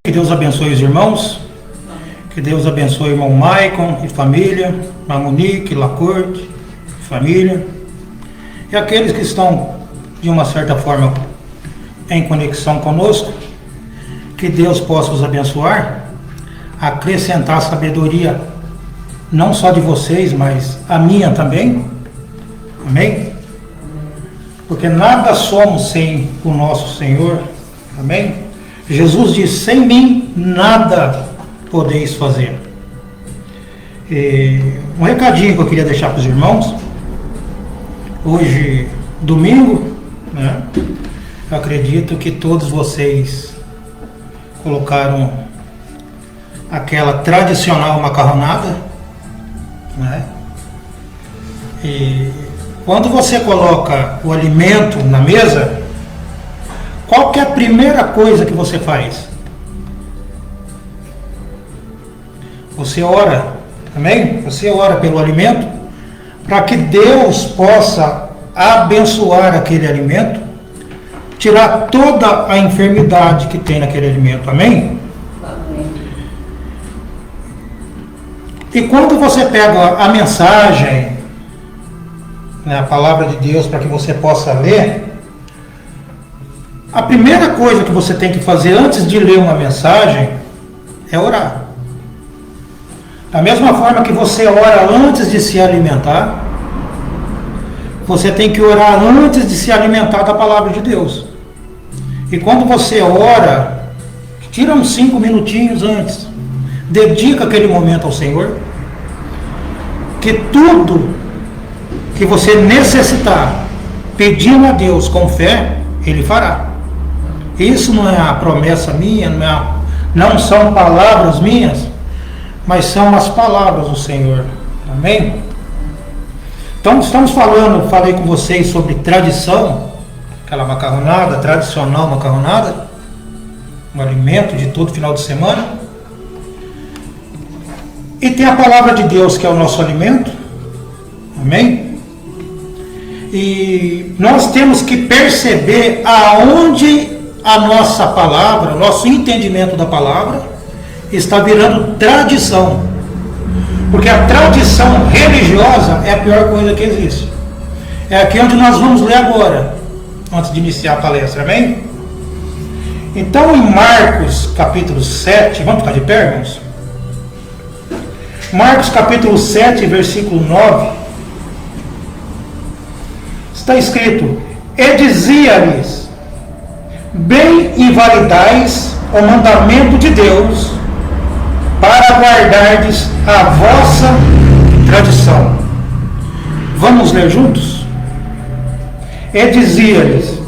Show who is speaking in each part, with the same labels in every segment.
Speaker 1: Que Deus abençoe os irmãos, que Deus abençoe o irmão Maicon e família, a Monique, Lacorte, família, e aqueles que estão de uma certa forma em conexão conosco, que Deus possa os abençoar, acrescentar sabedoria, não só de vocês, mas a minha também, amém? Porque nada somos sem o nosso Senhor, amém? Jesus disse: sem mim nada podeis fazer. Um recadinho que eu queria deixar para os irmãos. Hoje, domingo, né? Eu acredito que todos vocês colocaram aquela tradicional macarronada, né? E quando você coloca o alimento na mesa, qual que é a primeira coisa que você faz? Você ora, amém? Você ora pelo alimento, para que Deus possa abençoar aquele alimento, tirar toda a enfermidade que tem naquele alimento, amém? Amém. E quando você pega a mensagem, né, a palavra de Deus, para que você possa ler, a primeira coisa que você tem que fazer antes de ler uma mensagem é orar. Da mesma forma que você ora antes de se alimentar, você tem que orar antes de se alimentar da palavra de Deus. E quando você ora, tira uns 5 minutinhos antes, dedica aquele momento ao Senhor, que tudo que você necessitar, pedindo a Deus com fé, Ele fará. Isso não é a promessa minha, não são palavras minhas, mas são as palavras do Senhor. Amém? Então falei com vocês sobre tradição, aquela macarronada, tradicional macarronada, um alimento de todo final de semana. E tem a palavra de Deus, que é o nosso alimento. Amém? E nós temos que perceber aonde a nossa palavra, o nosso entendimento da palavra está virando tradição. Porque a tradição religiosa é a pior coisa que existe. É aqui onde nós vamos ler agora, antes de iniciar a palestra, amém? Então, em Marcos capítulo 7, vamos ficar de pé, irmãos? Marcos capítulo 7, versículo 9, está escrito: e dizia-lhes: bem invalidais o mandamento de Deus, para guardardes a vossa tradição. Vamos ler juntos? E dizia-lhes: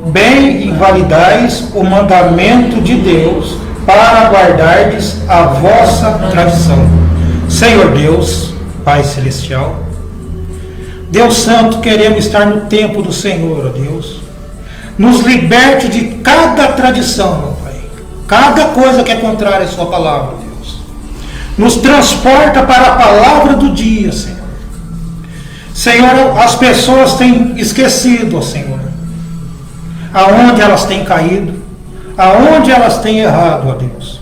Speaker 1: bem invalidais o mandamento de Deus, para guardardes a vossa tradição. Senhor Deus, Pai Celestial, Deus Santo, queremos estar no tempo do Senhor, ó Deus. Nos liberte de cada tradição, meu Pai. Cada coisa que é contrária à sua palavra, Deus. Nos transporta para a palavra do dia, Senhor. Senhor, as pessoas têm esquecido, ó Senhor, aonde elas têm caído, aonde elas têm errado, ó Deus.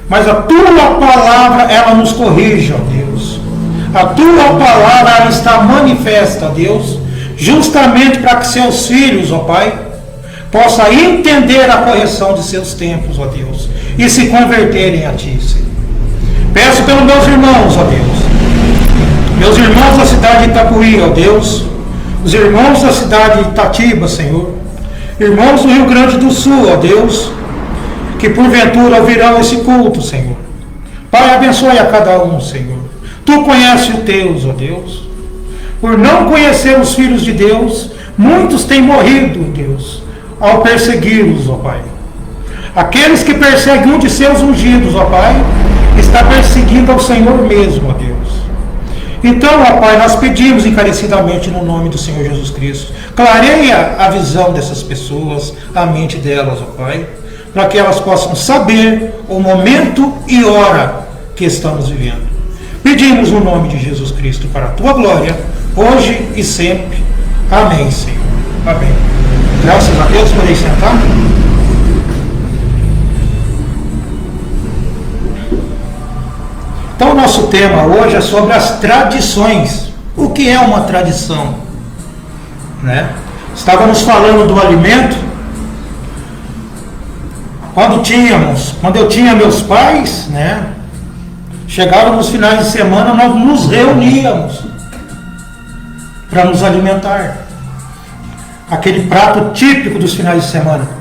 Speaker 1: Mas a tua palavra, ela nos corrige, ó Deus. A tua palavra, ela está manifesta, ó Deus, justamente para que seus filhos, ó Pai, possam entender a correção de seus tempos, ó Deus, e se converterem a Ti, Senhor. Peço pelos meus irmãos, ó Deus, meus irmãos da cidade de Itapuí, ó Deus, os irmãos da cidade de Itatiba, Senhor, irmãos do Rio Grande do Sul, ó Deus, que porventura ouvirão esse culto, Senhor. Pai, abençoe a cada um, Senhor. Tu conheces os teus, ó Deus. Por não conhecer os filhos de Deus, muitos têm morrido, Deus, ao persegui-los, ó Pai. Aqueles que perseguem um de seus ungidos, ó Pai, está perseguindo ao Senhor mesmo, ó Deus. Então, ó Pai, nós pedimos encarecidamente no nome do Senhor Jesus Cristo, clareia a visão dessas pessoas, a mente delas, ó Pai, para que elas possam saber o momento e hora que estamos vivendo. Pedimos no nome de Jesus Cristo para a Tua glória, hoje e sempre. Amém, Senhor. Amém. Graças a Deus, podem sentar. Então, o nosso tema hoje é sobre as tradições. O que é uma tradição? Né? Estávamos falando do alimento. Quando eu tinha meus pais, né? Chegavam nos finais de semana, nós nos reuníamos para nos alimentar. Aquele prato típico dos finais de semana.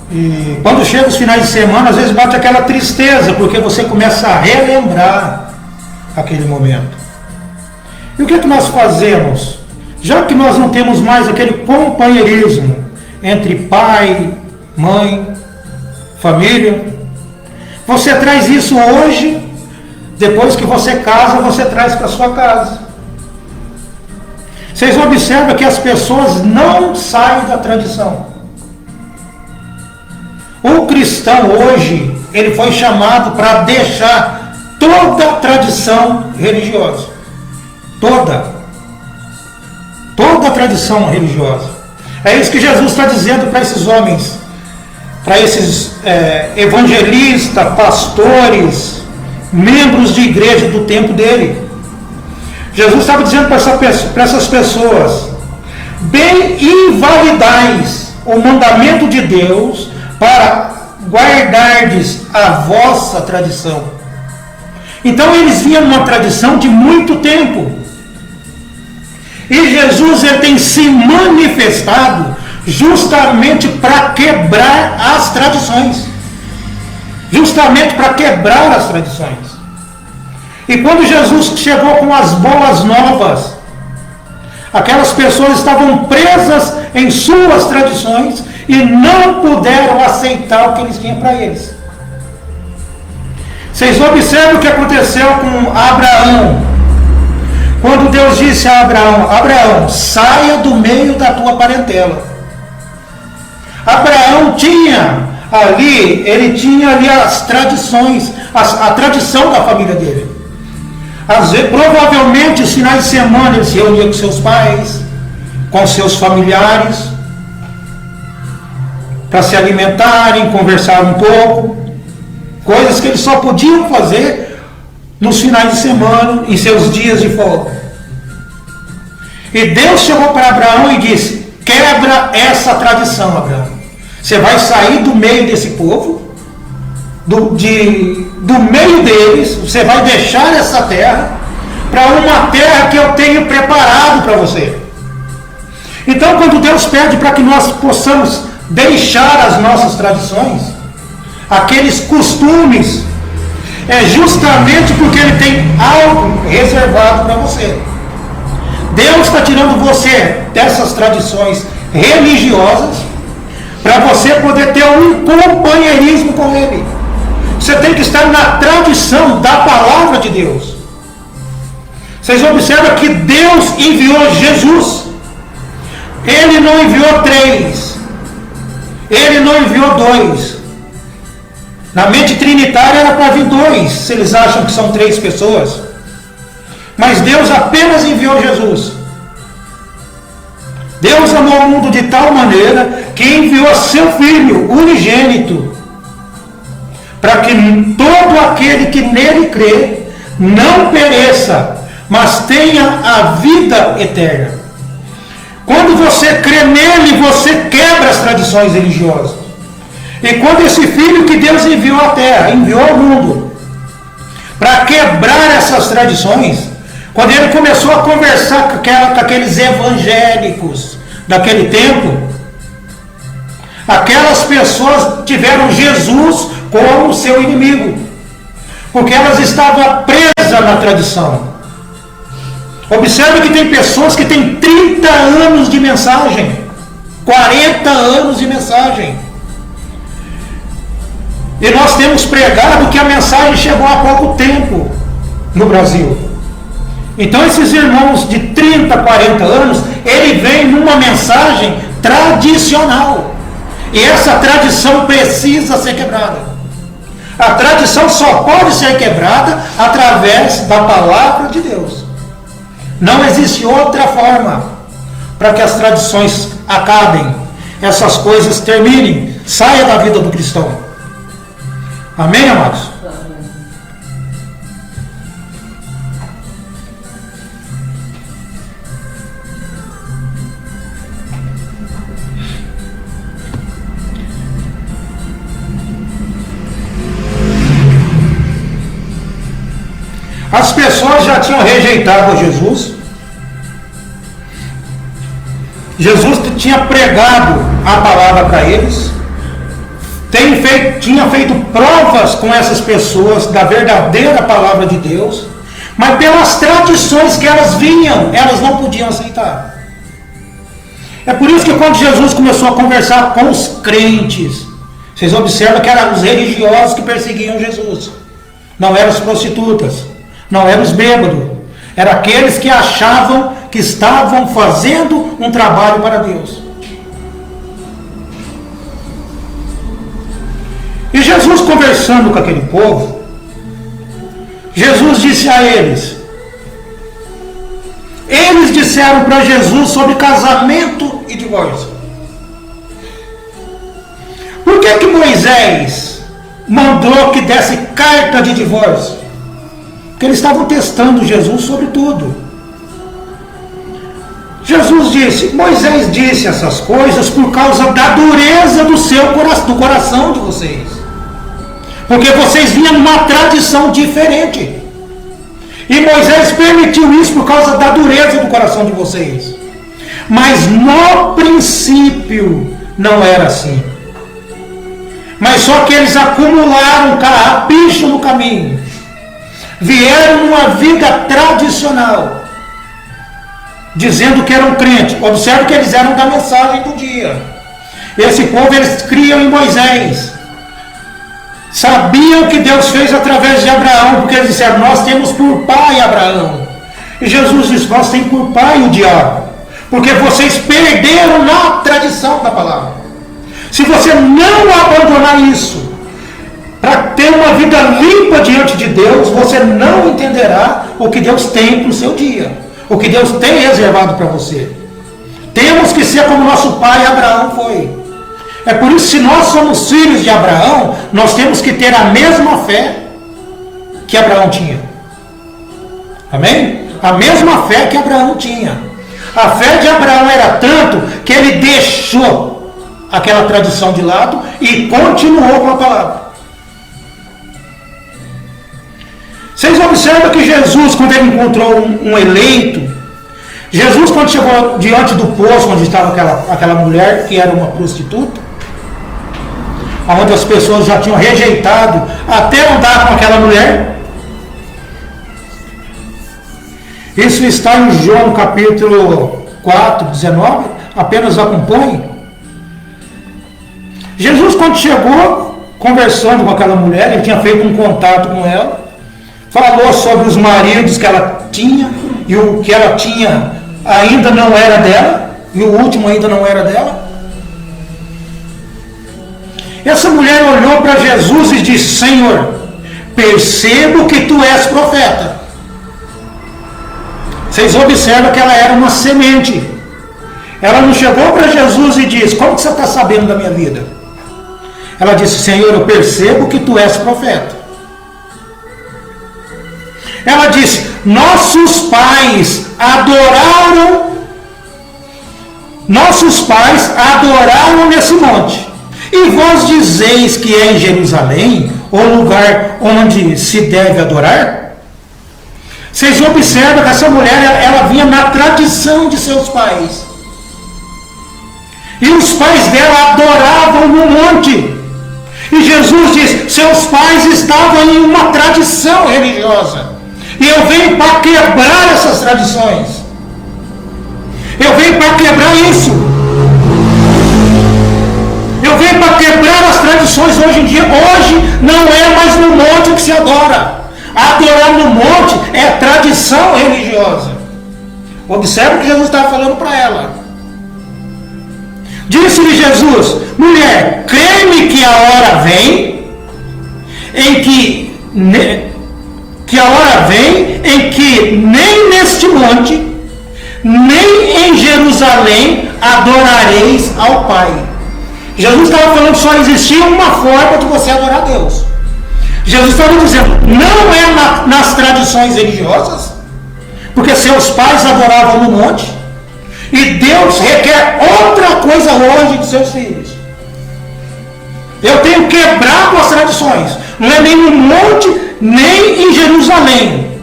Speaker 1: E quando chega os finais de semana, às vezes bate aquela tristeza, porque você começa a relembrar aquele momento. E o que é que nós fazemos? Já que nós não temos mais aquele companheirismo entre pai, mãe, família, você traz isso hoje, depois que você casa, você traz para sua casa. Vocês observam que as pessoas não saem da tradição. O cristão hoje, ele foi chamado para deixar toda a tradição religiosa. Toda a tradição religiosa. É isso que Jesus está dizendo para esses homens, para esses evangelistas, pastores, membros de igreja do tempo dele. Jesus estava dizendo para essas pessoas: bem invalidais o mandamento de Deus para guardardes a vossa tradição. Então eles vinham numa tradição de muito tempo. E Jesus ele tem se manifestado justamente para quebrar as tradições. Justamente para quebrar as tradições. E quando Jesus chegou com as boas novas, aquelas pessoas estavam presas em suas tradições e não puderam aceitar o que eles tinham para eles. Vocês observam o que aconteceu com Abraão. Quando Deus disse a Abraão: Abraão, saia do meio da tua parentela. Abraão tinha ali as tradições, a tradição da família dele. Provavelmente, os finais de semana, ele se reunia com seus pais, com seus familiares, para se alimentarem, conversar um pouco, coisas que eles só podiam fazer nos finais de semana, em seus dias de folga. E Deus chegou para Abraão e disse: quebra essa tradição, Abraão. Você vai sair do meio desse povo, do meio deles, você vai deixar essa terra para uma terra que eu tenho preparado para você. Então, quando Deus pede para que nós possamos deixar as nossas tradições, aqueles costumes, é justamente porque Ele tem algo reservado para você. Deus está tirando você dessas tradições religiosas para você poder ter um companheirismo com Ele. Você tem que estar na tradição da palavra de Deus. Vocês observam que Deus enviou Jesus. Ele não enviou 3. Ele não enviou 2. Na mente trinitária era para vir 2, se eles acham que são 3 pessoas. Mas Deus apenas enviou Jesus. Deus amou o mundo de tal maneira que enviou seu Filho unigênito, para que todo aquele que nele crê não pereça, mas tenha a vida eterna. Quando você crê nele, você quebra as tradições religiosas. E quando esse Filho que Deus enviou à terra, enviou ao mundo, para quebrar essas tradições, quando ele começou a conversar com aqueles evangélicos daquele tempo, aquelas pessoas tiveram Jesus como seu inimigo, porque elas estavam presas na tradição. Observe que tem pessoas que têm 30 anos de mensagem, 40 anos de mensagem, e nós temos pregado que a mensagem chegou há pouco tempo no Brasil. Então esses irmãos de 30, 40 anos, ele vem numa mensagem tradicional, e essa tradição precisa ser quebrada. A tradição só pode ser quebrada através da palavra de Deus. Não existe outra forma para que as tradições acabem, essas coisas terminem, saia da vida do cristão. Amém, amados? As pessoas já tinham rejeitado Jesus. Jesus tinha pregado a palavra para eles. Tinha feito provas com essas pessoas da verdadeira palavra de Deus. Mas pelas tradições que elas vinham, elas não podiam aceitar. É por isso que quando Jesus começou a conversar com os crentes, vocês observam que eram os religiosos que perseguiam Jesus. Não eram as prostitutas, não eram os bêbados. Eram aqueles que achavam que estavam fazendo um trabalho para Deus. E Jesus conversando com aquele povo, Jesus disse a eles disseram para Jesus sobre casamento e divórcio. Por que Moisés mandou que desse carta de divórcio? Porque eles estavam testando Jesus sobre tudo. Moisés disse essas coisas por causa da dureza do coração de vocês. Porque vocês vinham numa tradição diferente. E Moisés permitiu isso por causa da dureza do coração de vocês. Mas no princípio não era assim. Mas só que eles acumularam carrapicho no caminho. Vieram numa vida tradicional, dizendo que eram crentes. Observe que eles eram da mensagem do dia. Esse povo, eles criam em Moisés. Sabiam que Deus fez através de Abraão, porque eles disseram, nós temos por pai Abraão. E Jesus disse, nós temos por pai o diabo, porque vocês perderam na tradição da palavra. Se você não abandonar isso, para ter uma vida limpa diante de Deus, você não entenderá o que Deus tem para o seu dia, o que Deus tem reservado para você. Temos que ser como nosso pai Abraão foi. É por isso que se nós somos filhos de Abraão, nós temos que ter a mesma fé que Abraão tinha. Amém? A mesma fé que Abraão tinha. A fé de Abraão era tanto que ele deixou aquela tradição de lado e continuou com a palavra. Vocês observam que Jesus, quando ele encontrou um eleito, Jesus, quando chegou diante do poço onde estava aquela mulher que era uma prostituta, onde as pessoas já tinham rejeitado até andar com aquela mulher. Isso está em João capítulo 4, 19. Apenas acompanhe. Jesus, quando chegou, conversando com aquela mulher, ele tinha feito um contato com ela, falou sobre os maridos que ela tinha, e o que ela tinha ainda não era dela, e o último ainda não era dela. Essa mulher olhou para Jesus e disse, Senhor, percebo que tu és profeta. Vocês observam que ela era uma semente. Ela não chegou para Jesus e disse, como que você está sabendo da minha vida? Ela disse, Senhor, eu percebo que tu és profeta. Ela disse, nossos pais adoraram nesse monte. E vós dizeis que é em Jerusalém o lugar onde se deve adorar? Vocês observam que essa mulher, ela vinha na tradição de seus pais. E os pais dela adoravam no monte. E Jesus diz, seus pais estavam em uma tradição religiosa. E eu venho para quebrar essas tradições. Eu venho para quebrar isso. Eu venho para quebrar as tradições hoje em dia. Hoje não é mais no monte que se adora. Adorar no monte é tradição religiosa. Observe o que Jesus estava falando para ela. Disse-lhe Jesus, mulher, crê-me que a hora vem em que nem neste monte, nem em Jerusalém adorareis ao Pai. Jesus estava falando que só existia uma forma de você adorar a Deus. Jesus estava dizendo, não é nas tradições religiosas, porque seus pais adoravam no monte, e Deus requer outra coisa hoje de seus filhos. Eu tenho quebrado as tradições, não é nem no monte, nem em Jerusalém.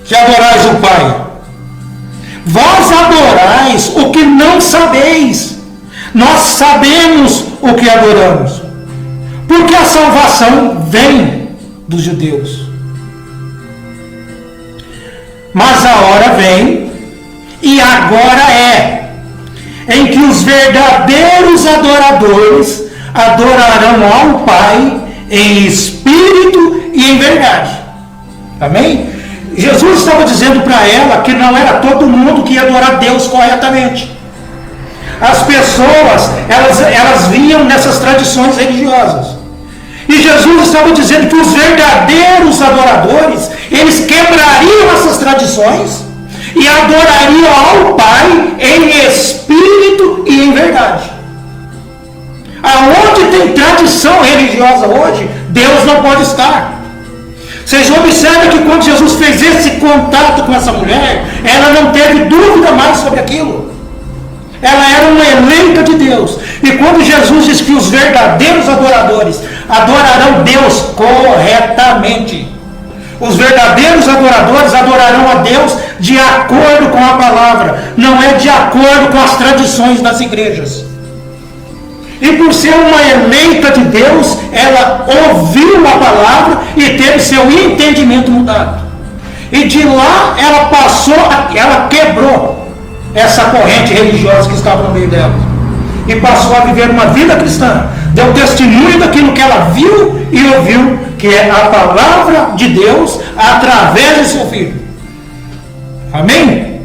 Speaker 1: que adorais o Pai. Vós adorais o que não sabeis. Nós sabemos o que adoramos, porque a salvação vem dos judeus. Mas a hora vem, e agora é, em que os verdadeiros adoradores adorarão ao Pai em espírito e em verdade. Amém? Jesus estava dizendo para ela que não era todo mundo que ia adorar Deus corretamente. As pessoas, elas vinham nessas tradições religiosas. E Jesus estava dizendo que os verdadeiros adoradores, eles quebrariam essas tradições e adorariam ao Pai em espírito e em verdade. Aonde tem tradição religiosa hoje, Deus não pode estar. Vocês observam que quando Jesus fez esse contato com essa mulher, ela não teve dúvida mais sobre aquilo. Ela era uma eleita de Deus. E quando Jesus diz que os verdadeiros adoradores adorarão Deus corretamente, os verdadeiros adoradores adorarão a Deus de acordo com a palavra, não é de acordo com as tradições das igrejas. E por ser uma eleita de Deus, ela ouviu a palavra e teve seu entendimento mudado. E de lá ela passou, ela quebrou essa corrente religiosa que estava no meio dela. E passou a viver uma vida cristã. Deu testemunho daquilo que ela viu e ouviu, que é a palavra de Deus através de seu Filho. Amém?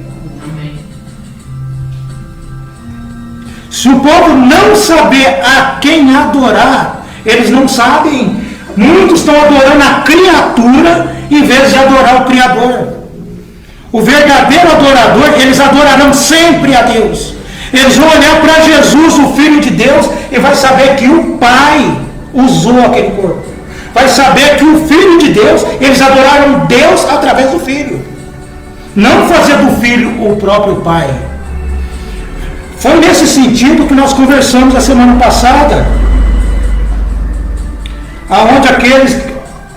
Speaker 1: Se o povo não saber a quem adorar, eles não sabem. Muitos estão adorando a criatura em vez de adorar o Criador. O verdadeiro adorador, eles adorarão sempre a Deus. Eles vão olhar para Jesus, o Filho de Deus, e vai saber que o Pai usou aquele corpo. Vai saber que o Filho de Deus, eles adoraram Deus através do Filho. Não fazer do Filho o próprio Pai. Foi nesse sentido que nós conversamos a semana passada,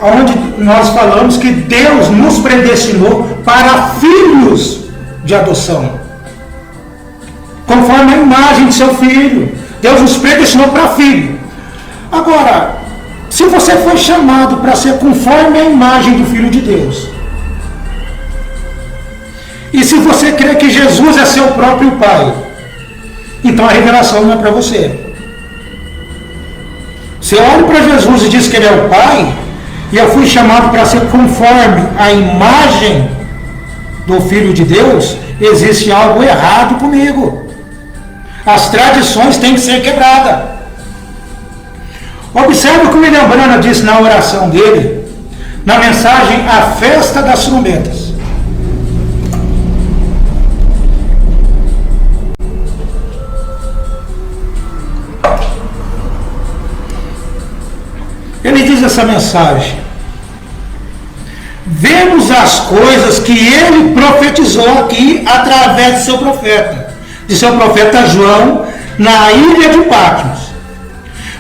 Speaker 1: onde nós falamos que Deus nos predestinou para filhos de adoção, conforme a imagem de seu Filho. Deus nos predestinou para filho. Agora, se você foi chamado para ser conforme a imagem do Filho de Deus, e se você crê que Jesus é seu próprio Pai, então a revelação não é para você. Você olha para Jesus e diz que Ele é o Pai, e eu fui chamado para ser conforme a imagem do Filho de Deus, existe algo errado comigo. As tradições têm que ser quebradas. Observe o que o William Branham disse na oração dele, na mensagem A Festa das Trombetas. Ele diz essa mensagem: vemos as coisas que ele profetizou aqui através de seu profeta João, na ilha de Patmos.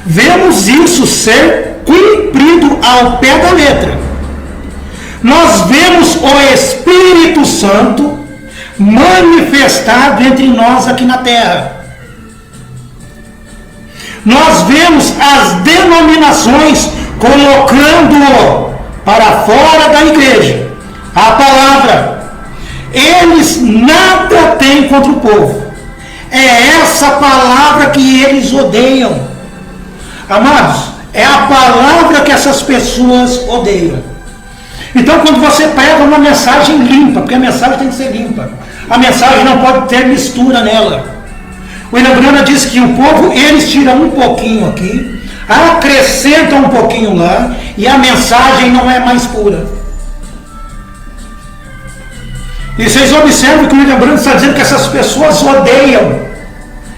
Speaker 1: Vemos isso ser cumprido ao pé da letra. Nós vemos o Espírito Santo manifestado entre nós aqui na terra. Nós vemos as denominações colocando-o para fora da igreja. A palavra. Eles nada têm contra o povo. É essa palavra que eles odeiam. Amados, é a palavra que essas pessoas odeiam. Então, quando você pega uma mensagem limpa, porque a mensagem tem que ser limpa, a mensagem não pode ter mistura nela. O William Branham diz que o povo, eles tiram um pouquinho aqui, acrescentam um pouquinho lá, e a mensagem não é mais pura. E vocês observam que o William Branham está dizendo que essas pessoas odeiam.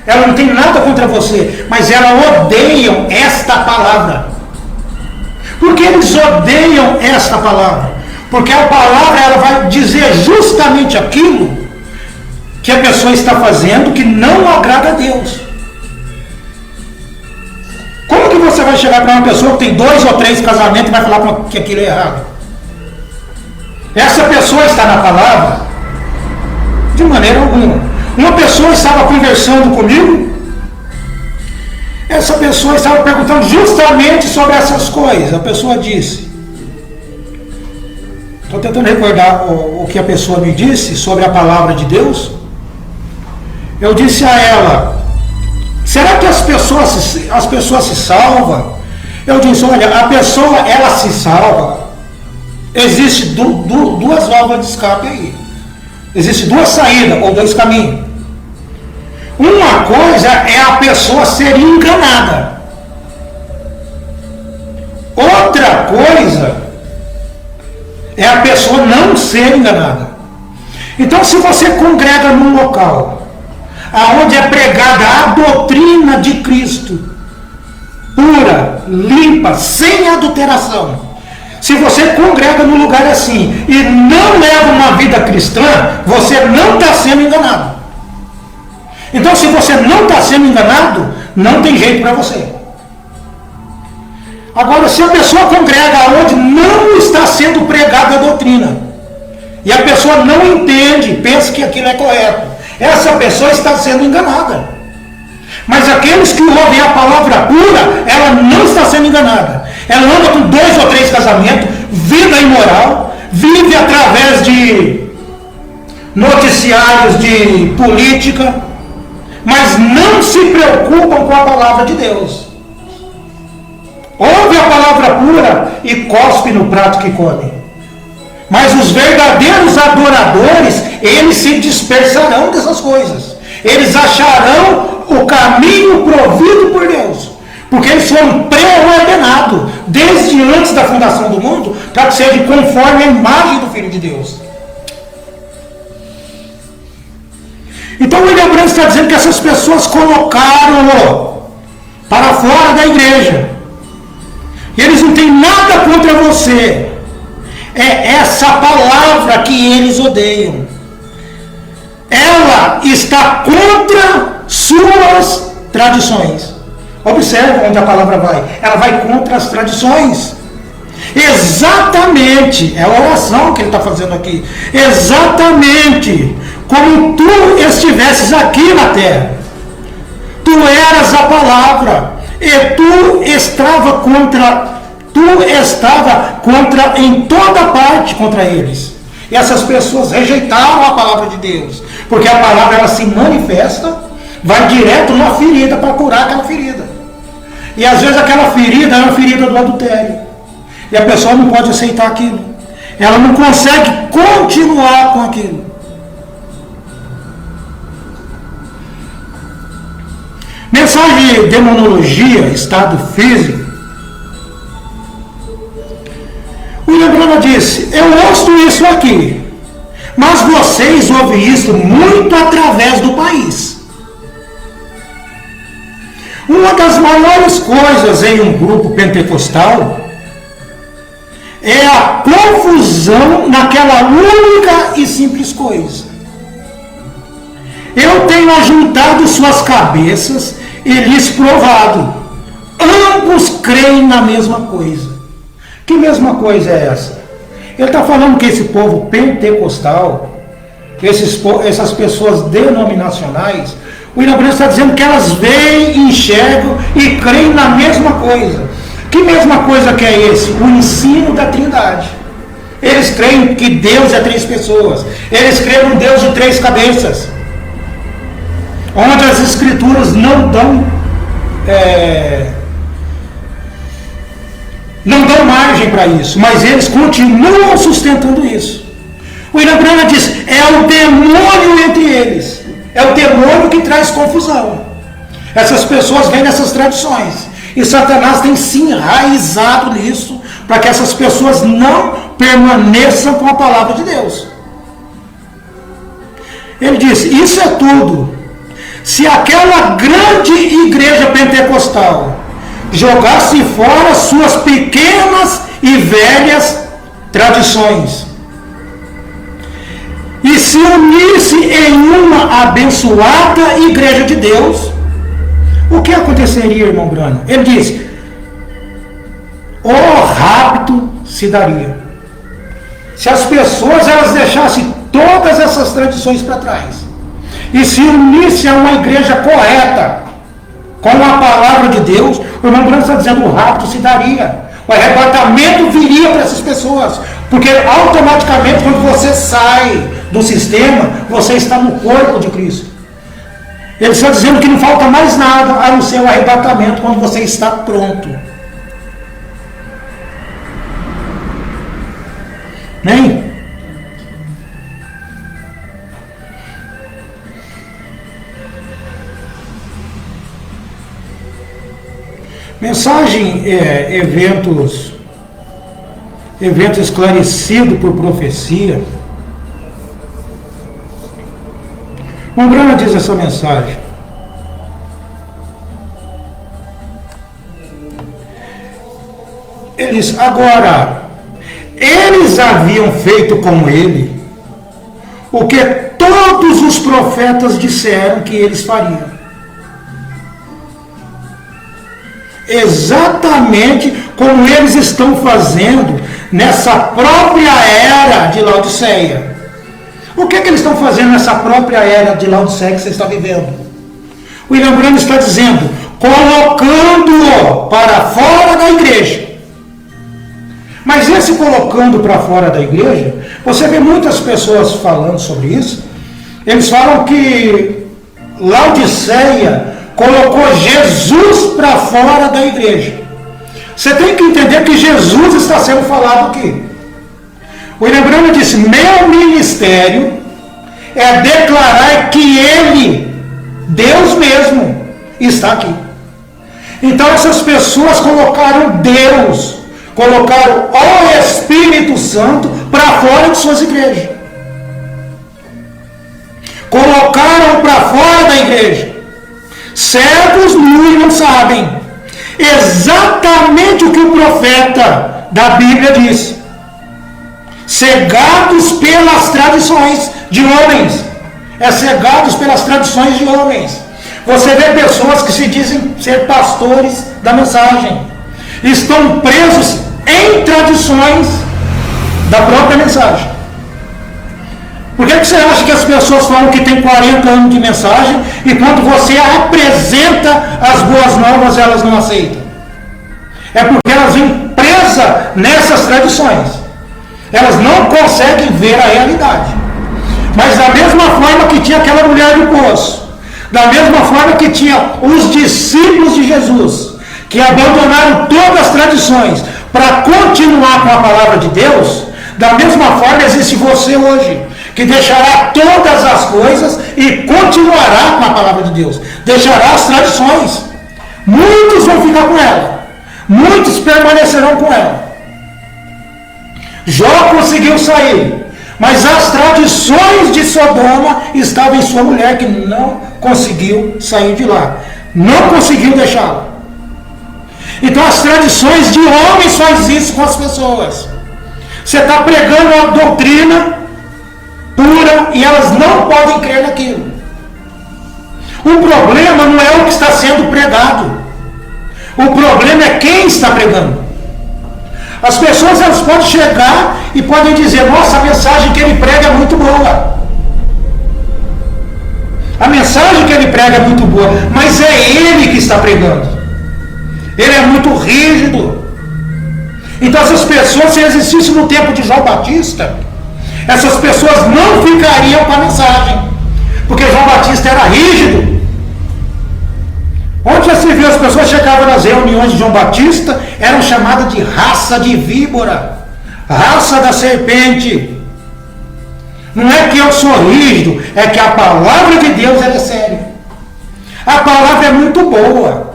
Speaker 1: Ela não tem nada contra você, mas elas odeiam esta palavra. Por que eles odeiam esta palavra? Porque a palavra, ela vai dizer justamente aquilo que a pessoa está fazendo que não agrada a Deus. Como que você vai chegar para uma pessoa que tem 2 ou 3 casamentos e vai falar que aquilo é errado? Essa pessoa está na palavra? De maneira alguma. Uma pessoa estava conversando comigo, essa pessoa estava perguntando justamente sobre essas coisas. A pessoa disse, estou tentando recordar o que a pessoa me disse sobre a palavra de Deus. Eu disse a ela, será que as pessoas se salvam? Eu disse, olha, a pessoa, ela se salva. Existe duas válvulas de escape aí. Existem duas saídas ou dois caminhos. Uma coisa é a pessoa ser enganada. Outra coisa é a pessoa não ser enganada. Então, se você congrega num local aonde é pregada a doutrina de Cristo, pura, limpa, sem adulteração, se você congrega num lugar assim e não leva uma vida cristã, você não está sendo enganado. Então, se você não está sendo enganado, não tem jeito para você. Agora, se a pessoa congrega onde não está sendo pregada a doutrina, e a pessoa não entende, pensa que aquilo é correto, essa pessoa está sendo enganada. Mas aqueles que ouvem a palavra pura, ela não está sendo enganada. Ela anda com 2 ou 3 casamentos, vida imoral, vive através de noticiários de política, mas não se preocupam com a palavra de Deus. Ouve a palavra pura e cospe no prato que come. Mas os verdadeiros adoradores, eles se dispersarão dessas coisas. Eles acharão o caminho provido por Deus. Porque eles foram pré-ordenados, desde antes da fundação do mundo, para que seja conforme a imagem do Filho de Deus. Então o William Branham está dizendo que essas pessoas colocaram-o para fora da igreja. E eles não têm nada contra você. É essa palavra que eles odeiam. Ela está contra suas tradições. Observe onde a palavra vai. Ela vai contra as tradições. Exatamente, é a oração que ele está fazendo aqui. Exatamente como tu estivesses aqui na terra. Tu eras a palavra e tu estava contra em toda parte contra eles. E essas pessoas rejeitaram a palavra de Deus, porque a palavra ela se manifesta, vai direto na ferida para curar aquela ferida. E às vezes aquela ferida é uma ferida do adultério. E a pessoa não pode aceitar aquilo. Ela não consegue continuar com aquilo. Mensagem de demonologia, estado físico. William Branham disse, eu ouço isso aqui, mas vocês ouvem isso muito através do país. Uma das maiores coisas em um grupo pentecostal é a confusão naquela única e simples coisa. Eu tenho ajuntado suas cabeças e lhes provado. Ambos creem na mesma coisa. Que mesma coisa é essa? Ele está falando que esse povo pentecostal, essas pessoas denominacionais, o William Branham está dizendo que elas veem, enxergam e creem na mesma coisa. Que mesma coisa que é esse? O ensino da Trindade. Eles creem que Deus é 3 pessoas. Eles creem no Deus de 3 cabeças. Onde as escrituras não dão margem para isso, mas eles continuam sustentando isso. O William Branham diz, é o demônio entre eles, é o demônio que traz confusão. Essas pessoas vêm nessas tradições, e Satanás tem se enraizado nisso, para que essas pessoas não permaneçam com a palavra de Deus. Ele diz, isso é tudo. Se aquela grande igreja pentecostal jogasse fora suas pequenas e velhas tradições e se unisse em uma abençoada igreja de Deus, o que aconteceria, irmão Branham? Ele diz, o rapto se daria. se as pessoas elas deixassem todas essas tradições para trás e se unissem a uma igreja correta, com a palavra de Deus, o irmão Branco está dizendo, o rapto se daria, o arrebatamento viria para essas pessoas, porque automaticamente quando você sai do sistema, você está no corpo de Cristo. Ele está dizendo que não falta mais nada a não ser o arrebatamento quando você está pronto. Nem? Mensagem evento esclarecido por profecia. Umbrana diz essa mensagem. Eles haviam feito com ele o que todos os profetas disseram que eles fariam. Exatamente como eles estão fazendo nessa própria era de Laodiceia. O que eles estão fazendo nessa própria era de Laodiceia que você está vivendo? O William Branham está dizendo, colocando-o para fora da igreja. Mas esse colocando para fora da igreja, você vê muitas pessoas falando sobre isso. Eles falam que Laodiceia colocou Jesus para fora da igreja. Você tem que entender que Jesus está sendo falado aqui. O William Branham disse, meu ministério é declarar que ele, Deus mesmo, está aqui. Então essas pessoas colocaram Deus, colocaram o Espírito Santo para fora de suas igrejas. Colocaram para fora da igreja. Cegos nus não sabem exatamente o que o profeta da Bíblia disse. Cegados pelas tradições de homens. Cegados pelas tradições de homens. Você vê pessoas que se dizem ser pastores da mensagem. Estão presos em tradições da própria mensagem. Por que você acha que as pessoas falam que tem 40 anos de mensagem e quando você apresenta as boas novas elas não aceitam? É porque elas vêm presas nessas tradições. Elas não conseguem ver a realidade. Mas da mesma forma que tinha aquela mulher do poço, da mesma forma que tinha os discípulos de Jesus, que abandonaram todas as tradições para continuar com a palavra de Deus, da mesma forma existe você hoje, que deixará todas as coisas e continuará com a palavra de Deus. Deixará as tradições. Muitos vão ficar com ela. Muitos permanecerão com ela. Jó conseguiu sair, mas as tradições de Sodoma estavam em sua mulher, que não conseguiu sair de lá. Não conseguiu deixá-la. Então as tradições de homens fazem isso com as pessoas. Você está pregando uma doutrina pura e elas não podem crer naquilo. O problema não é o que está sendo pregado. O problema é quem está pregando. As pessoas elas podem chegar e podem dizer, nossa, a mensagem que ele prega é muito boa. A mensagem que ele prega é muito boa, mas é ele que está pregando. Ele é muito rígido. Então essas pessoas, se existissem no tempo de João Batista, essas pessoas não ficariam com a mensagem, porque João Batista era rígido. Onde já se viu, as pessoas chegavam nas reuniões de João Batista, eram chamadas de raça de víbora, raça da serpente. Não é que eu sou rígido, é que a palavra de Deus ela é séria. A palavra é muito boa,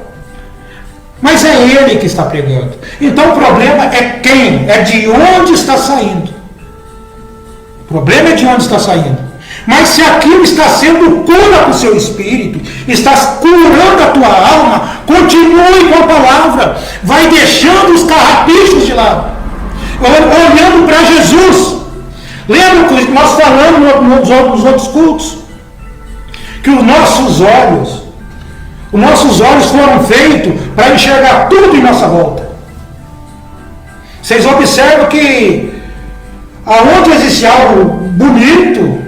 Speaker 1: mas é ele que está pregando. Então o problema é quem? É de onde está saindo. O problema é de onde está saindo. Mas se aquilo está sendo cura para o seu espírito, está curando a tua alma, continue com a palavra, vai deixando os carrapichos de lado, olhando para Jesus. Lembra que nós falamos nos outros cultos? Que os nossos olhos foram feitos para enxergar tudo em nossa volta. Vocês observam que Aonde existe algo bonito,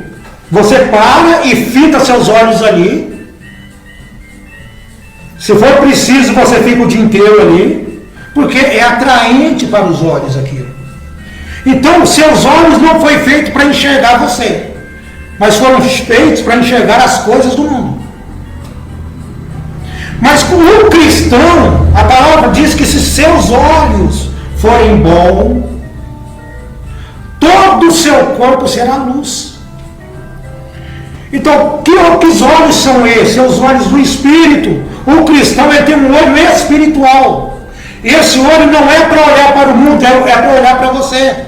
Speaker 1: você para e fita seus olhos ali. Se for preciso, você fica o dia inteiro ali, porque é atraente para os olhos aquilo. Então, seus olhos não foi feito para enxergar você, mas foram feitos para enxergar as coisas do mundo. Mas com um cristão, a palavra diz que se seus olhos forem bons, todo o seu corpo será luz. Então, que olhos são esses? Os olhos do Espírito. O cristão ele tem um olho espiritual. Esse olho não é para olhar para o mundo, é para olhar para você.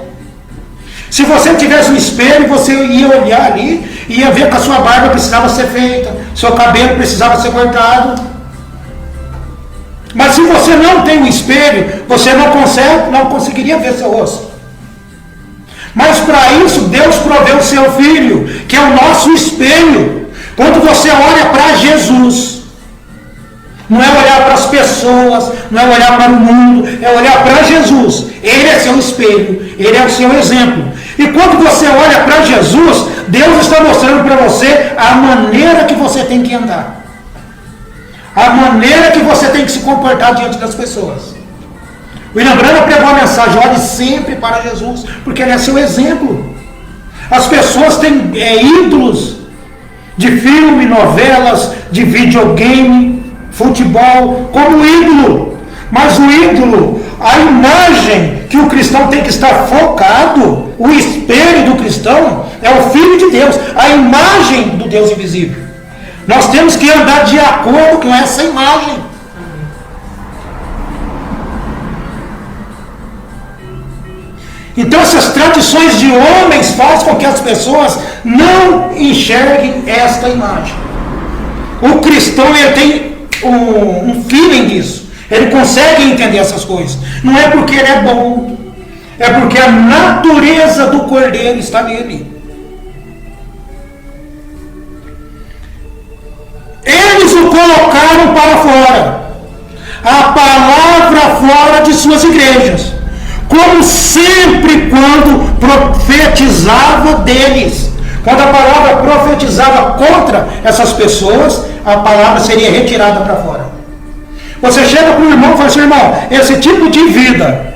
Speaker 1: Se você tivesse um espelho, você ia olhar ali e ia ver que a sua barba precisava ser feita, seu cabelo precisava ser cortado. Mas se você não tem um espelho, você não conseguiria ver seu rosto. Mas para isso, Deus proveu o seu Filho, que é o nosso espelho. Quando você olha para Jesus, não é olhar para as pessoas, não é olhar para o mundo, é olhar para Jesus. Ele é seu espelho, ele é o seu exemplo. E quando você olha para Jesus, Deus está mostrando para você a maneira que você tem que andar. A maneira que você tem que se comportar diante das pessoas. O William Branham pregou a mensagem: olhe sempre para Jesus, porque ele é seu exemplo. As pessoas têm ídolos de filme, novelas, de videogame, futebol, como ídolo. Mas o ídolo, a imagem que o cristão tem que estar focado, o espelho do cristão é o Filho de Deus, a imagem do Deus invisível. Nós temos que andar de acordo com essa imagem. Então essas tradições de homens fazem com que as pessoas não enxerguem esta imagem. O cristão ele tem um feeling disso. Ele consegue entender essas coisas. Não é porque ele é bom, é porque a natureza do cordeiro está nele. Eles o colocaram para fora, a palavra fora de suas igrejas, como sempre quando profetizava deles. Quando a palavra profetizava contra essas pessoas, a palavra seria retirada para fora. Você chega para o irmão e fala assim: irmão, esse tipo de vida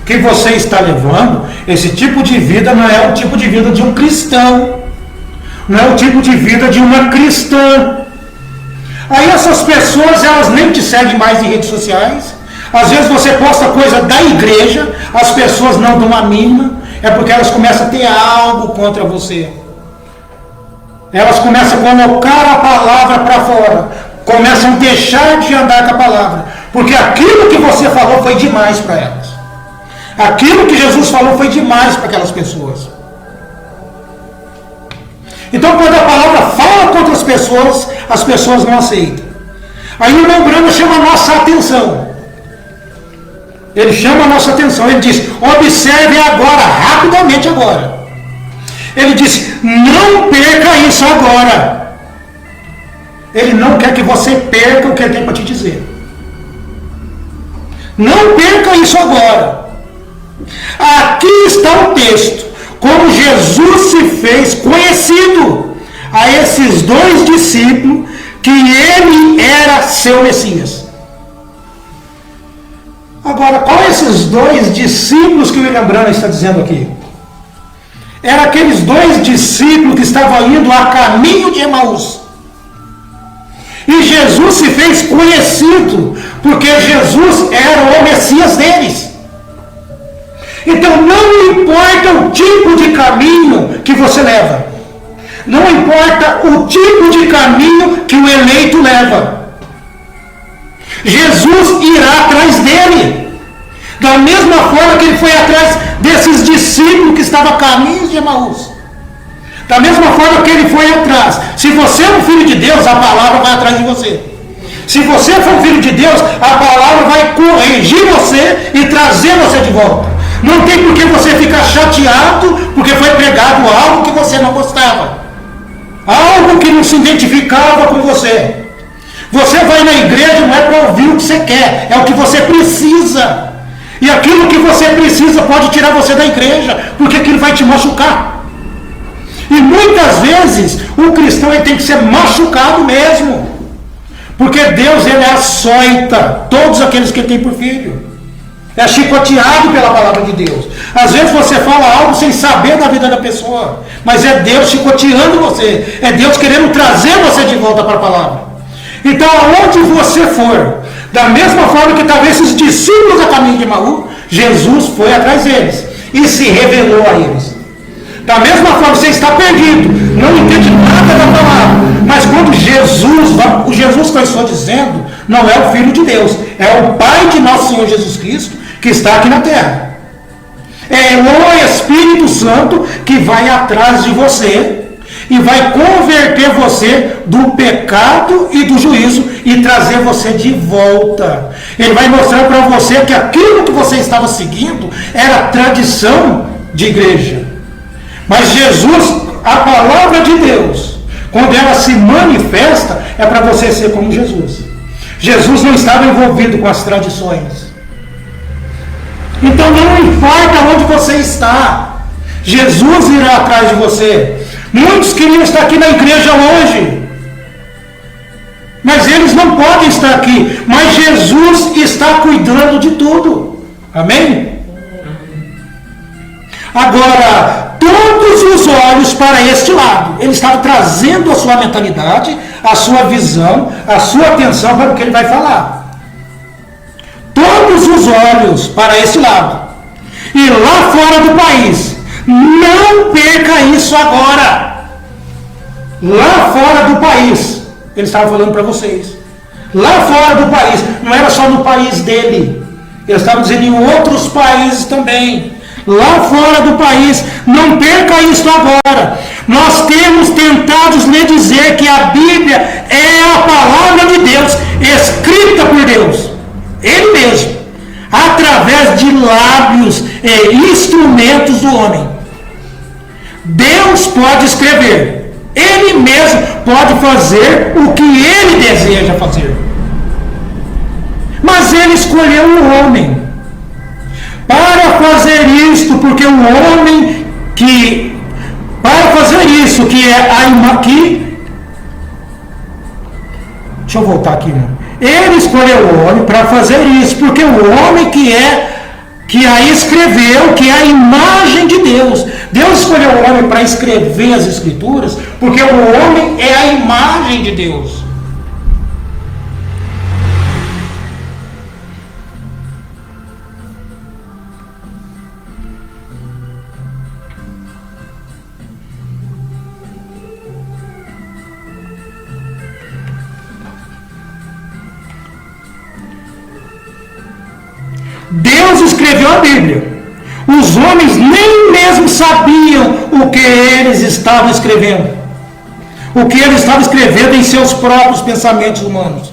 Speaker 1: que você está levando, esse tipo de vida não é o tipo de vida de um cristão, não é o tipo de vida de uma cristã. Aí essas pessoas, elas nem te seguem mais em redes sociais. Às vezes você posta coisa da igreja, as pessoas não dão a mínima, é porque elas começam a ter algo contra você. Elas começam a colocar a palavra para fora, começam a deixar de andar com a palavra, porque aquilo que você falou foi demais para elas. Aquilo que Jesus falou foi demais para aquelas pessoas. Então, quando a palavra fala contra as pessoas não aceitam. Aí o irmão Branham chama a nossa atenção. Ele chama a nossa atenção. Ele diz: observe agora, rapidamente agora. Ele diz: não perca isso agora. Ele não quer que você perca o que ele tem para te dizer. Não perca isso agora. Aqui está o texto. Como Jesus se fez conhecido a esses dois discípulos que ele era seu Messias. Agora, qual esses dois discípulos que o William Branham está dizendo aqui? Eram aqueles dois discípulos que estavam indo a caminho de Emaús. E Jesus se fez conhecido, porque Jesus era o Messias deles. Então não importa o tipo de caminho que você leva. Não importa o tipo de caminho que o eleito leva. Jesus irá atrás dele. Da mesma forma que ele foi atrás desses discípulos que estavam a caminho de Emaús. Da mesma forma que ele foi atrás. Se você é um filho de Deus, a palavra vai atrás de você. Se você for um filho de Deus, a palavra vai corrigir você e trazer você de volta. Não tem por que você ficar chateado porque foi pregado algo que você não gostava. Algo que não se identificava com você. Você vai na igreja não é para ouvir o que você quer, é o que você precisa. E aquilo que você precisa pode tirar você da igreja, porque aquilo vai te machucar. E muitas vezes o cristão ele tem que ser machucado mesmo. Porque Deus ele açoita todos aqueles que tem por filho. É chicoteado pela palavra de Deus. Às vezes você fala algo sem saber da vida da pessoa. Mas é Deus chicoteando você. É Deus querendo trazer você de volta para a palavra. Então aonde você for, da mesma forma que talvez esses discípulos a caminho de Emaús, Jesus foi atrás deles e se revelou a eles. Da mesma forma, você está perdido, não entende nada da palavra, mas quando o Jesus que eu estou dizendo, não é o Filho de Deus, é o Pai de nosso Senhor Jesus Cristo, que está aqui na terra. É o Espírito Santo que vai atrás de você e vai converter você do pecado e do juízo e trazer você de volta. Ele vai mostrar para você que aquilo que você estava seguindo era tradição de igreja. Mas Jesus, a palavra de Deus, quando ela se manifesta, é para você ser como Jesus. Jesus não estava envolvido com as tradições. Então não importa onde você está, Jesus irá atrás de você. Muitos queriam estar aqui na igreja hoje, mas eles não podem estar aqui. Mas Jesus está cuidando de tudo. Amém? Agora, todos os olhos para este lado. Ele estava trazendo a sua mentalidade, a sua visão, a sua atenção para o que ele vai falar. Todos os olhos para esse lado. E lá fora do país, não perca isso agora. Lá fora do país, ele estava falando para vocês. Lá fora do país, não era só no país dele. Ele estava dizendo em outros países também. Lá fora do país, não perca isso agora. Nós temos tentado lhe dizer que a Bíblia é a palavra de Deus, escrita por Deus, Ele mesmo, através de lábios e instrumentos do homem. Deus pode escrever, Ele mesmo pode fazer o que Ele deseja fazer. Mas Ele escolheu o homem para fazer isto, porque o homem que, para fazer isso, que é deixa eu voltar aqui, né? Ele escolheu o homem para fazer isso, porque o homem que a escreveu, que é a imagem de Deus. Deus escolheu o homem para escrever as escrituras, porque o homem é a imagem de Deus. Deus escreveu a Bíblia. Os homens nem mesmo sabiam o que eles estavam escrevendo. O que eles estavam escrevendo em seus próprios pensamentos humanos.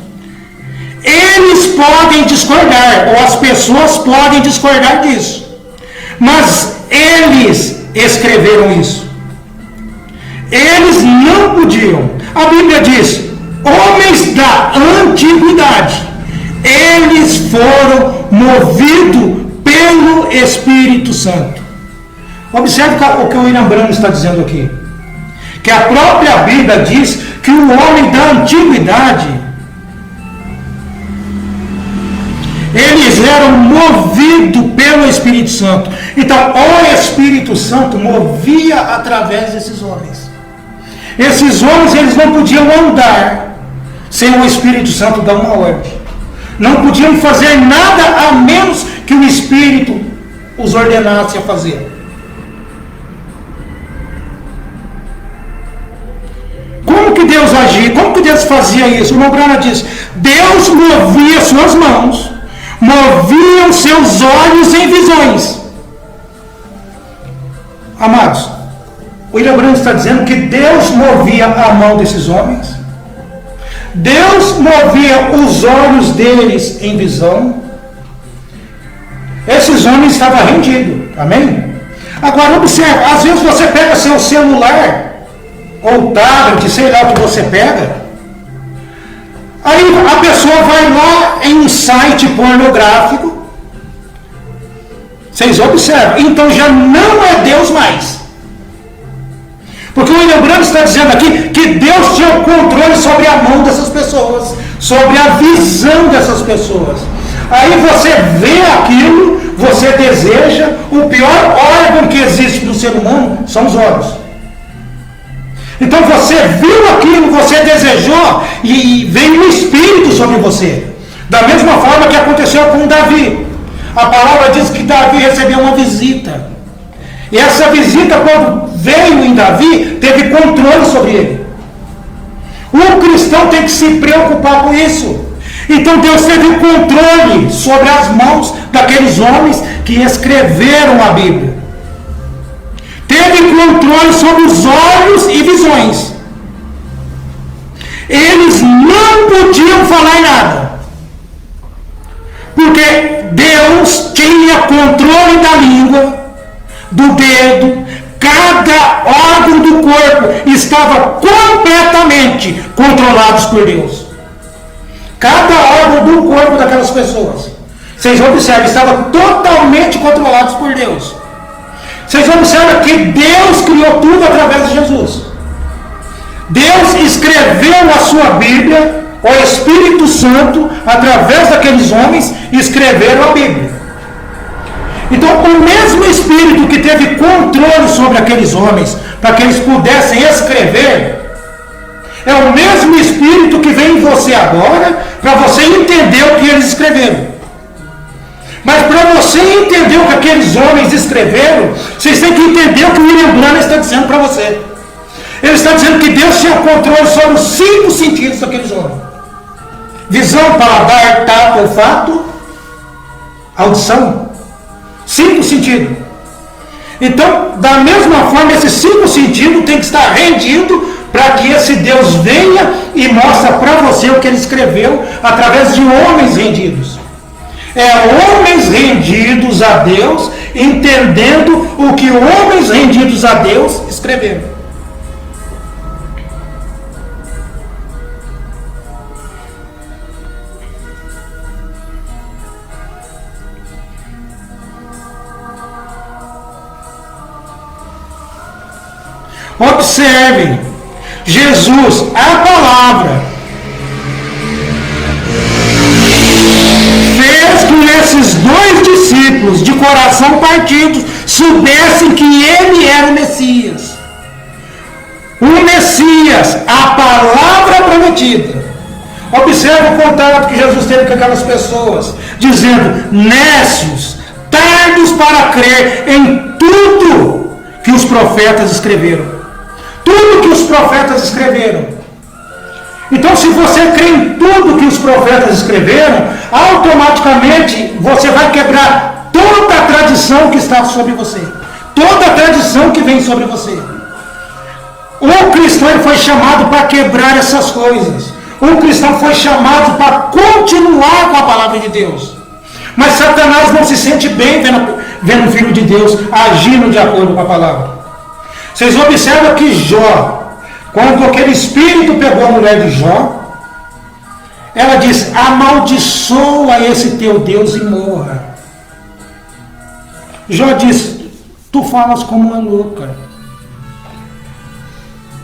Speaker 1: Eles podem discordar, ou as pessoas podem discordar disso. Mas eles escreveram isso. Eles não podiam. A Bíblia diz, homens da antiguidade, eles foram movidos pelo Espírito Santo. Observe o que o William Branham está dizendo aqui. Que a própria Bíblia diz que o homem da antiguidade, eles eram movidos pelo Espírito Santo. Então, o Espírito Santo movia através desses homens. Esses homens, eles não podiam andar sem o Espírito Santo dar uma ordem. Não podiam fazer nada a menos que o Espírito os ordenasse a fazer. Como que Deus agia? Como que Deus fazia isso? O irmão Branham diz, Deus movia suas mãos, movia os seus olhos em visões. Amados, o William Branham está dizendo que Deus movia a mão desses homens, Deus movia os olhos deles em visão. Esses homens estavam rendidos. Amém? Agora observe, às vezes você pega seu celular ou tablet, sei lá o que você pega, aí a pessoa vai lá em um site pornográfico Vocês observam, então já não é Deus mais. Porque o William Branham está dizendo aqui que Deus tinha o controle sobre a mão dessas pessoas, sobre a visão dessas pessoas. Aí você vê aquilo, você deseja, o pior órgão que existe no ser humano são os olhos. Então você viu aquilo, você desejou e veio um espírito sobre você. Da mesma forma que aconteceu com Davi. A palavra diz que Davi recebeu uma visita. E essa visita, quando veio em Davi, teve controle sobre ele. O cristão tem que se preocupar com isso. Então Deus teve controle sobre as mãos daqueles homens que escreveram a Bíblia. Teve controle sobre os olhos e visões. Eles não podiam falar em nada. Porque Deus tinha controle da língua, do dedo, cada órgão do corpo estava completamente controlados por Deus. Cada órgão do corpo daquelas pessoas, vocês observam, estava totalmente controlados por Deus. Vocês observam que Deus criou tudo através de Jesus. Deus escreveu a sua Bíblia, o Espírito Santo, através daqueles homens, escreveram a Bíblia. Então, o mesmo Espírito que teve controle sobre aqueles homens, para que eles pudessem escrever, é o mesmo Espírito que vem em você agora, para você entender o que eles escreveram. Mas para você entender o que aqueles homens escreveram, vocês têm que entender o que o William Branham está dizendo para você. Ele está dizendo que Deus tinha controle sobre os 5 sentidos daqueles homens. Visão, paladar, tato, olfato, audição. 5 sentidos. Então, da mesma forma, esses 5 sentidos tem que estar rendido para que esse Deus venha e mostre para você o que ele escreveu através de homens rendidos. É homens rendidos a Deus, entendendo o que homens rendidos a Deus escreveram. Observem, Jesus, a palavra, fez que esses 2 discípulos de coração partido soubessem que ele era o Messias. O Messias, a palavra prometida. Observe o contato que Jesus teve com aquelas pessoas, dizendo: nécios, tardos para crer em tudo que os profetas escreveram. Tudo que os profetas escreveram. Então, se você crê em tudo que os profetas escreveram, automaticamente você vai quebrar toda a tradição que está sobre você. Toda a tradição que vem sobre você. O cristão foi chamado para quebrar essas coisas. O cristão foi chamado para continuar com a palavra de Deus. Mas Satanás não se sente bem vendo o Filho de Deus agindo de acordo com a palavra. Vocês observam que Jó, quando aquele espírito pegou a mulher de Jó, ela diz: amaldiçoa esse teu Deus e morra. Jó diz: tu falas como uma louca.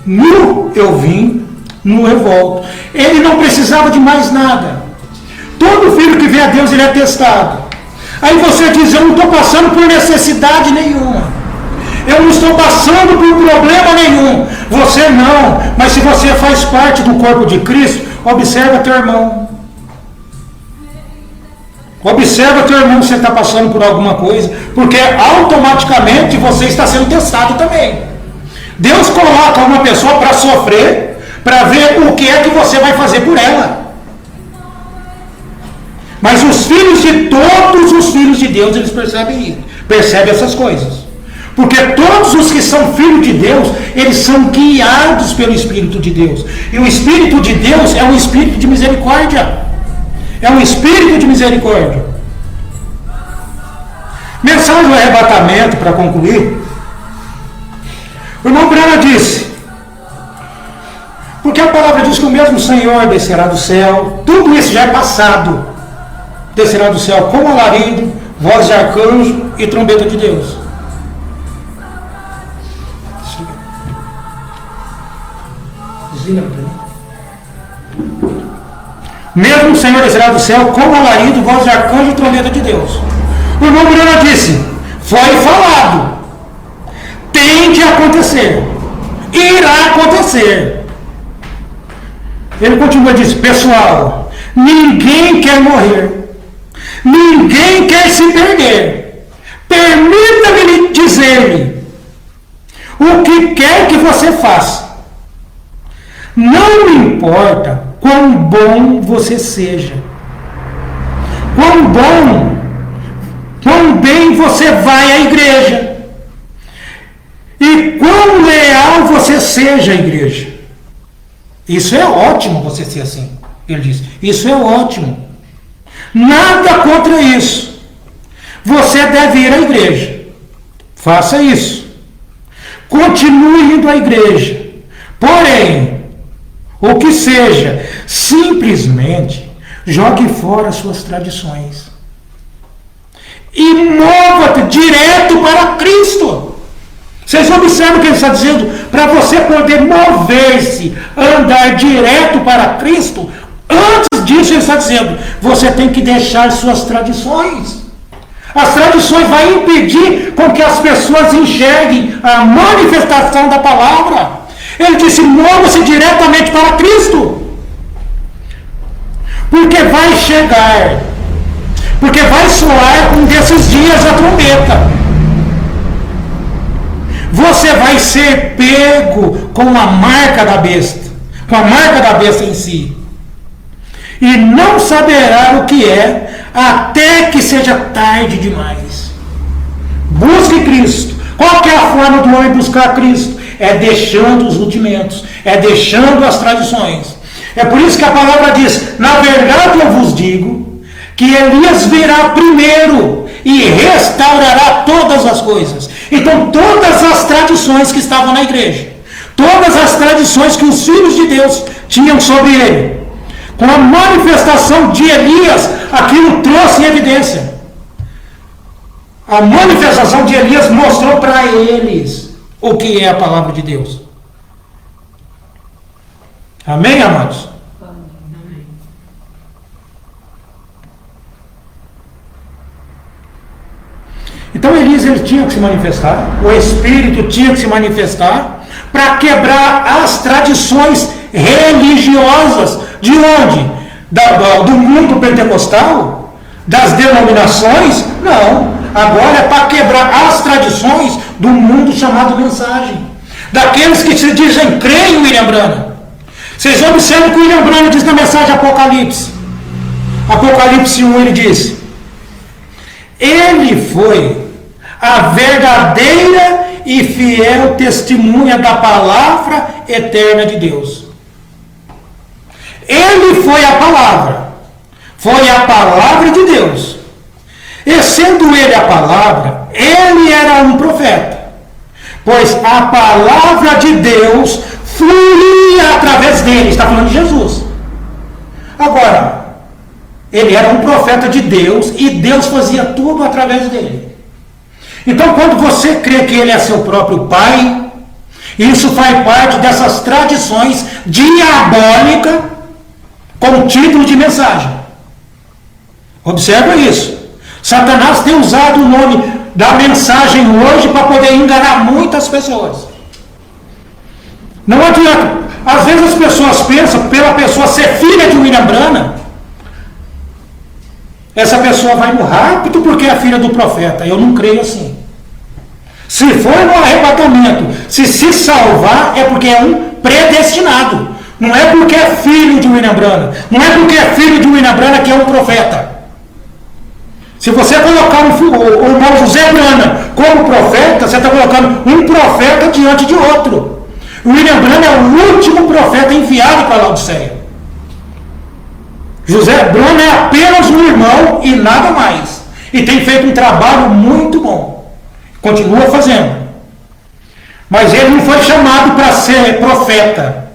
Speaker 1: Nu eu vim, nu eu volto. Ele não precisava de mais nada. Todo filho que vem a Deus, ele é testado. Aí você diz: eu não estou passando por necessidade nenhuma. Eu não estou passando por problema nenhum. Você não. Mas se você faz parte do corpo de Cristo, observa teu irmão. Observa teu irmão se ele está passando por alguma coisa. Porque automaticamente você está sendo testado também. Deus coloca uma pessoa para sofrer, para ver o que é que você vai fazer por ela. Mas os filhos de todos os filhos de Deus, eles percebem essas coisas. Porque todos os que são filhos de Deus, eles são guiados pelo Espírito de Deus. E o Espírito de Deus é um Espírito de misericórdia. É um Espírito de misericórdia. Mensagem do arrebatamento, para concluir. O irmão Branham disse: porque a palavra diz que o mesmo Senhor descerá do céu, tudo isso já é passado. Descerá do céu com alarido, voz de arcanjo e trombeta de Deus. Desliga para mim. Mesmo o Senhor descerá do céu com alarido, voz de arcanjo e trombeta de Deus. O irmão Bruno disse, foi falado, tem de acontecer, irá acontecer. Ele continua e diz, pessoal, ninguém quer morrer, ninguém quer se perder. Permita-me dizer-lhe o que quer que você faça. Não importa quão bom você seja, quão bem você vai à igreja e quão leal você seja à igreja. Isso é ótimo você ser assim. Ele diz, isso é ótimo. Nada contra isso. Você deve ir à igreja. Faça isso. Continue indo à igreja. Porém, o que seja, simplesmente jogue fora as suas tradições. E mova-te direto para Cristo. Vocês observam o que ele está dizendo? Para você poder mover-se, andar direto para Cristo, antes disso ele está dizendo, você tem que deixar suas tradições. As tradições vão impedir com que as pessoas enxerguem a manifestação da palavra. Ele disse, mova-se diretamente para Cristo. Porque vai chegar, porque vai soar um desses dias a trombeta. Você vai ser pego com a marca da besta, com a marca da besta em si. E não saberá o que é, até que seja tarde demais. Busque Cristo. Qual que é a forma do homem buscar Cristo? É deixando os rudimentos, é deixando as tradições. É por isso que a palavra diz, na verdade eu vos digo, que Elias virá primeiro e restaurará todas as coisas. Então todas as tradições que estavam na igreja, todas as tradições que os filhos de Deus tinham sobre ele, com a manifestação de Elias, aquilo trouxe evidência. A manifestação de Elias mostrou para eles o que é a palavra de Deus. Amém, amados?
Speaker 2: Amém.
Speaker 1: Então Elias ele tinha que se manifestar, o Espírito tinha que se manifestar para quebrar as tradições religiosas. De onde? Do mundo pentecostal? Das denominações? Não. Agora é para quebrar as tradições do mundo chamado mensagem. Daqueles que se dizem crer em William Branham. Vocês observam que o William Branham diz na mensagem Apocalipse. Apocalipse 1 ele diz: ele foi a verdadeira e fiel testemunha da palavra eterna de Deus. Ele foi a palavra de Deus. E sendo ele a palavra, ele era um profeta. Pois a palavra de Deus fluía através dele. Está falando de Jesus. Agora, ele era um profeta de Deus e Deus fazia tudo através dele. Então, quando você crê que ele é seu próprio pai, isso faz parte dessas tradições diabólicas com título de mensagem. Observa isso. Satanás tem usado o nome da mensagem hoje para poder enganar muitas pessoas. Não adianta. Às vezes as pessoas pensam, pela pessoa ser filha de William Branham, essa pessoa vai no rapto porque é filha do profeta. Eu não creio assim. Se for no arrebatamento, se salvar, é porque é um predestinado. Não é porque é filho de William Branham. Não é porque é filho de William Branham que é um profeta. Se você colocar o irmão José Branham como profeta, você está colocando um profeta diante de outro. O William Branham é o último profeta enviado para Laodiceia. José Branham é apenas um irmão e nada mais. E tem feito um trabalho muito bom. Continua fazendo. Mas ele não foi chamado para ser profeta.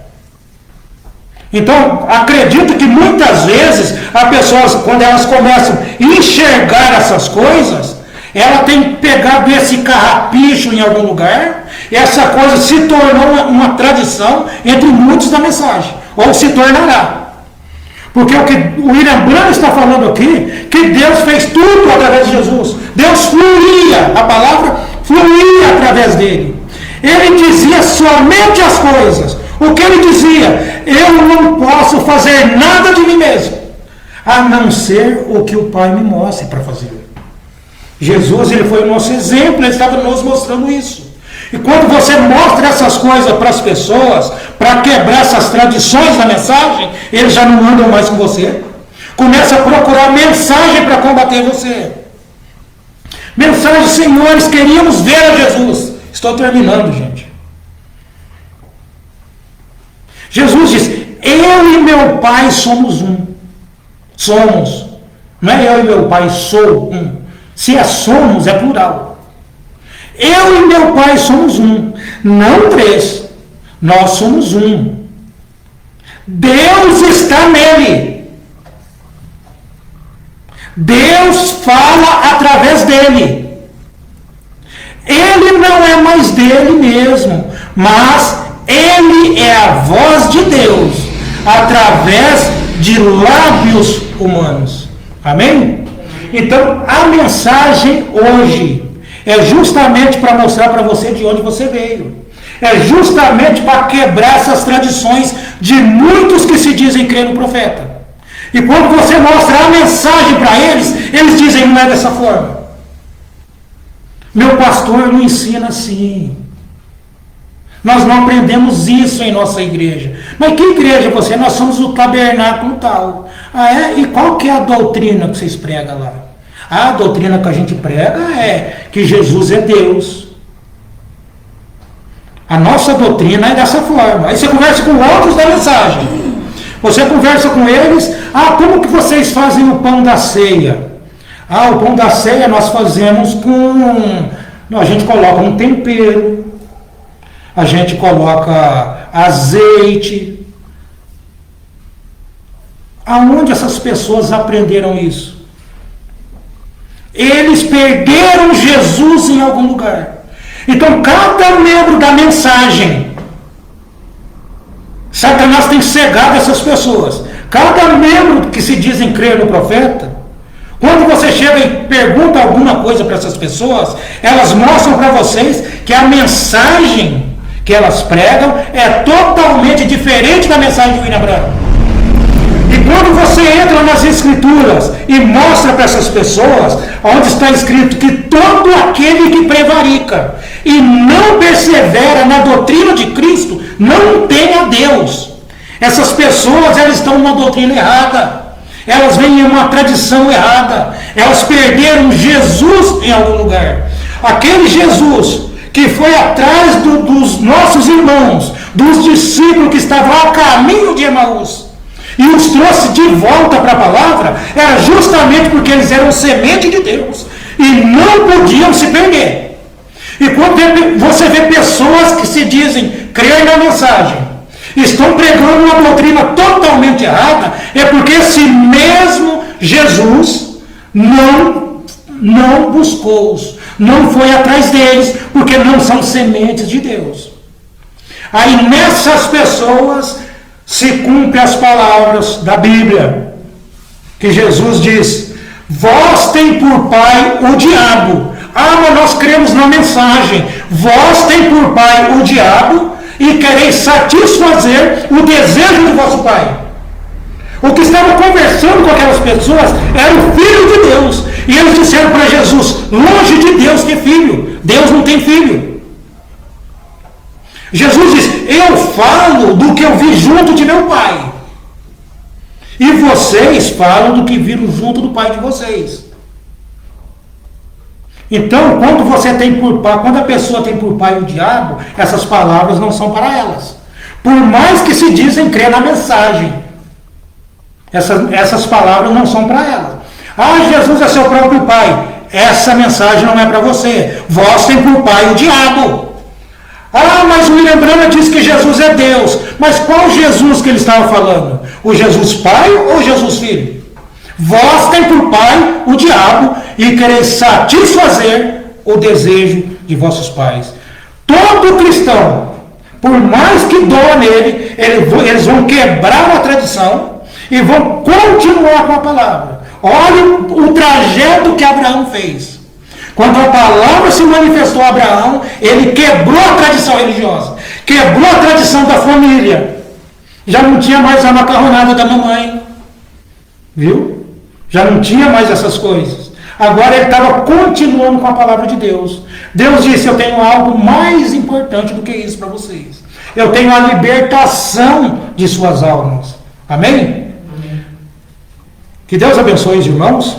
Speaker 1: Então, acredito que muitas vezes as pessoas, quando elas começam a enxergar essas coisas, ela tem pegado esse carrapicho em algum lugar, e essa coisa se tornou uma tradição entre muitos da mensagem, ou se tornará. Porque o que o William Branham está falando aqui, que Deus fez tudo através de Jesus. Deus fluía, a palavra fluía através dele. Ele dizia somente as coisas. O que ele dizia? Eu não posso fazer nada de mim mesmo, a não ser o que o Pai me mostre para fazer. Jesus, ele foi o nosso exemplo, ele estava nos mostrando isso. E quando você mostra essas coisas para as pessoas, para quebrar essas tradições da mensagem, eles já não andam mais com você. Começa a procurar mensagem para combater você. Mensagem, senhores, queríamos ver a Jesus. Estou terminando, gente. Jesus diz, eu e meu Pai somos um. Somos. Não é eu e meu Pai sou um. Se é somos, é plural. Eu e meu Pai somos um, não três. Nós somos um. Deus está nele. Deus fala através dele. Ele não é mais dele mesmo, mas ele é a voz de Deus através de lábios humanos. Amém? Então, a mensagem hoje é justamente para mostrar para você de onde você veio. É justamente para quebrar essas tradições de muitos que se dizem crer no profeta. E quando você mostra a mensagem para eles, eles dizem, não é dessa forma. Meu pastor não ensina assim. Nós não aprendemos isso em nossa igreja. Mas que igreja você? Nós somos o tabernáculo tal. Ah, é? E qual que é a doutrina que vocês pregam lá? A doutrina que a gente prega é que Jesus é Deus. A nossa doutrina é dessa forma. Aí você conversa com outros da mensagem. Você conversa com eles. Ah, como que vocês fazem o pão da ceia? Ah, o pão da ceia nós fazemos com... Não, a gente coloca um tempero. A gente coloca azeite. Aonde essas pessoas aprenderam isso? Eles perderam Jesus em algum lugar. Então, cada membro da mensagem, Satanás tem cegado essas pessoas. Cada membro que se dizem crer no profeta, quando você chega e pergunta alguma coisa para essas pessoas, elas mostram para vocês que a mensagem que elas pregam é totalmente diferente da mensagem de William Branham. E quando você entra nas escrituras e mostra para essas pessoas, onde está escrito que todo aquele que prevarica e não persevera na doutrina de Cristo, não tem a Deus. Essas pessoas, elas estão numa doutrina errada. Elas vêm em uma tradição errada. Elas perderam Jesus em algum lugar. Aquele Jesus que foi atrás dos nossos irmãos, dos discípulos que estavam a caminho de Emaús, e os trouxe de volta para a palavra, era justamente porque eles eram semente de Deus e não podiam se perder. E quando você vê pessoas que se dizem crer na mensagem, estão pregando uma doutrina totalmente errada, é porque esse mesmo Jesus não buscou-os, não foi atrás deles, porque não são sementes de Deus. Aí nessas pessoas se cumpre as palavras da Bíblia, que Jesus diz, vós tem por pai o diabo. Ah, mas nós cremos na mensagem, vós tem por pai o diabo e quereis satisfazer o desejo do vosso pai. O que estava conversando com aquelas pessoas era o Filho de Deus, e eles disseram para Jesus, longe de Deus ter filho, Deus não tem filho. Jesus diz, eu falo do que eu vi junto de meu pai. E vocês falam do que viram junto do pai de vocês. Então, quando a pessoa tem por pai o diabo, essas palavras não são para elas. Por mais que se dizem crer na mensagem, essas palavras não são para elas. Ah, Jesus é seu próprio pai. Essa mensagem não é para você. Vós tem por pai o diabo. Ah, mas o William Branham diz que Jesus é Deus. Mas qual Jesus que ele estava falando? O Jesus Pai ou o Jesus Filho? Vós tem por pai o diabo e quereis satisfazer o desejo de vossos pais. Todo cristão, por mais que doa nele, eles vão quebrar a tradição e vão continuar com a palavra. Olha o trajeto que Abraão fez. Quando a palavra se manifestou a Abraão, ele quebrou a tradição religiosa, quebrou a tradição da família. Já não tinha mais a macarronada da mamãe, viu? Já não tinha mais essas coisas. Agora ele estava continuando com a palavra de Deus. Deus disse: eu tenho algo mais importante do que isso para vocês. Eu tenho a libertação de suas almas. Amém? Amém. Que Deus abençoe os irmãos.